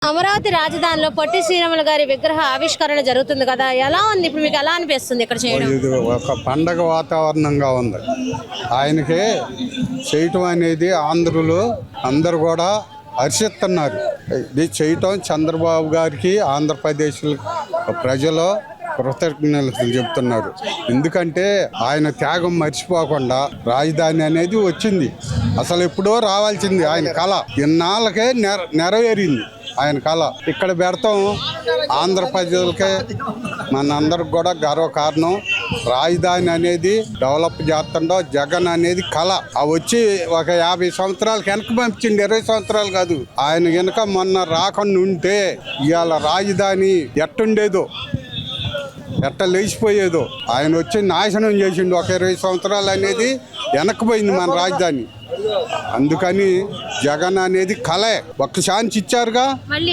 అమరావతి రాజధానిలో పొట్టి శ్రీరాములు గారి విగ్రహ ఆవిష్కరణ జరుగుతుంది కదా, ఎలా ఉంది ఇప్పుడు? మీకు ఎలా అనిపిస్తుంది ఇక్కడ చేయడం? ఇది ఒక పండగ వాతావరణంగా ఉంది. ఆయనకి చేయటం అనేది ఆంధ్రులు అందరు కూడా హర్షిస్తున్నారు. ఇది చేయటం చంద్రబాబు గారికి ఆంధ్రప్రదేశ్ ప్రజలు కృతజ్ఞతలు చెప్తున్నారు. ఎందుకంటే ఆయన త్యాగం మర్చిపోకుండా రాజధాని అనేది వచ్చింది. అసలు ఎప్పుడో రావాల్సింది ఆయన కళ, ఇన్నాళ్ళకే నెరవేరింది ఆయన కళ. ఇక్కడ పెడతాం ఆంధ్ర ప్రజలకే మనందరికి కూడా గర్వకారణం. రాజధాని అనేది డెవలప్ చేస్తుండో జగన్ అనేది కళ. అవి వచ్చి ఒక 50 సంవత్సరాలు వెనక పంపించింది, 20 సంవత్సరాలు కాదు. ఆయన వెనక మొన్న రాకుండా ఉంటే ఇవాళ రాజధాని ఎట్టుండేదో, ఎట్ట లేచిపోయేదో. ఆయన వచ్చి నాశనం చేసిండు. ఒక 20 సంవత్సరాలు అనేది వెనక్కిపోయింది మన రాజధాని. అందుకని జగన్ అనేది కళే. ఒక్క ఛాన్స్ ఇచ్చారుగా,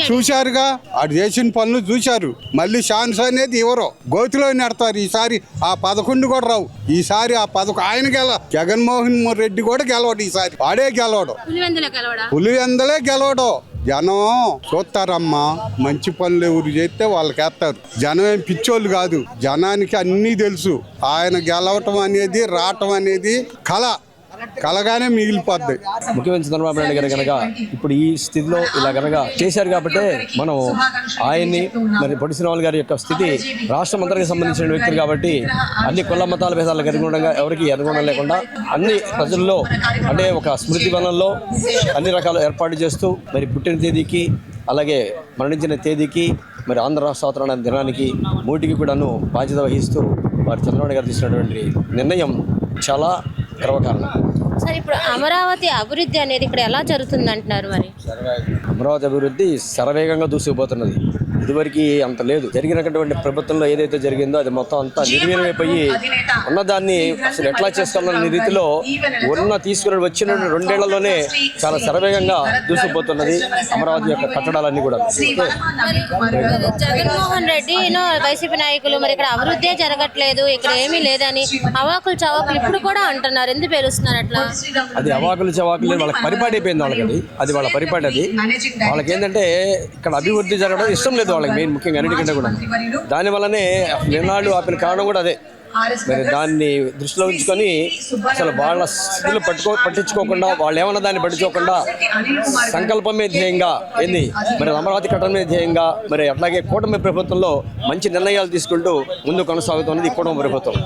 చూశారుగా, ఆడు చేసిన పనులు చూశారు. మళ్ళీ ఛాన్స్ అనేది ఎవరో గోతిలో నెడతారు. ఈసారి ఆ 11 కూడా రావు. ఈసారి ఆ 11 ఆయన జగన్మోహన్ రెడ్డి కూడా గెలవడు. ఈసారి వాడే గెలవడు, పులివెందలే గెలవడు. జనం చూస్తారమ్మా, మంచి పనులు ఎవరు చేస్తే వాళ్ళకి వేస్తారు. జనం ఏం పిచ్చోళ్ళు కాదు, జనానికి అన్నీ తెలుసు. ఆయన గెలవటం అనేది రావటం అనేది కలగానే మిగిలిపోద్ది. ముఖ్యమంత్రి చంద్రబాబు నాయుడు గారు కనుక ఇప్పుడు ఈ స్థితిలో ఇలా కనుక చేశారు కాబట్టి మనం ఆయన్ని మరి పొట్టి శ్రీరాములు గారి యొక్క స్థితి రాష్ట్రం అందరికి సంబంధించిన వ్యక్తులు కాబట్టి అన్ని కుల మతాల భేదాలకు అనుగుణంగా ఎవరికి అనుగుణం లేకుండా అన్ని ప్రజల్లో అంటే ఒక స్మృతి వనంలో అన్ని రకాల ఏర్పాటు చేస్తూ మరి పుట్టిన తేదీకి అలాగే మరణించిన తేదీకి మరి ఆంధ్ర రాష్ట్ర అవతరణ దినానికి మూటికి కూడాను బాధ్యత వహిస్తూ వారు చంద్రబాబు గారు తీసుకున్నటువంటి నిర్ణయం చాలా గర్వకారణం. సార్, ఇప్పుడు అమరావతి అభివృద్ధి అనేది ఇక్కడ ఎలా జరుగుతుంది అంటున్నారు? మరి అమరావతి అభివృద్ధి శరవేగంగా దూసుకుపోతున్నది. ఇదివరకు అంత లేదు. జరిగినటువంటి ప్రభుత్వంలో ఏదైతే జరిగిందో అది మొత్తం అంతా నిర్వీర్యమైపోయి ఉన్నదాన్ని అసలు ఎట్లా చేసుకోవాలన్న రీతిలో తీసుకుని వచ్చిన 2 ఏళ్లలోనే చాలా శరవేగంగా దూసుకుపోతున్నది అమరావతి యొక్క కట్టడాలన్నీ కూడా. జగన్మోహన్ రెడ్డి వైసీపీ నాయకులు మరి ఇక్కడ అభివృద్ధి జరగట్లేదు, ఇక్కడ ఏమీ లేదని అవాకులు చవాకులు ఇప్పుడు కూడా అంటున్నారు. ఎందుకు పేరుస్తున్నారు అట్లా? అది అవాకులు చవాకులు వాళ్ళకి పరిపాటి అయిపోయింది. వాళ్ళకి అది వాళ్ళ పరిపాటి. అది వాళ్ళకి ఏంటంటే ఇక్కడ అభివృద్ధి జరగడం ఇష్టం లేదు వాళ్ళకి, మెయిన్ ముఖ్యంగా అన్నిటికంటే కూడా. దానివల్లనే నిన్నాళ్ళు ఆపిన కారణం కూడా అదే. మరి దాన్ని దృష్టిలో ఉంచుకొని అసలు వాళ్ళ స్థితులు పట్టించుకోకుండా, వాళ్ళు ఏమన్నా దాన్ని పట్టించుకోకుండా సంకల్పమే ధ్యేయంగా ఏంది మరి అమరావతి కట్టడమే ధ్యేయంగా మరి అట్లాగే కూటమి ప్రభుత్వంలో మంచి నిర్ణయాలు తీసుకుంటూ ముందు కొనసాగుతున్నది ఈ కూటమి ప్రభుత్వం.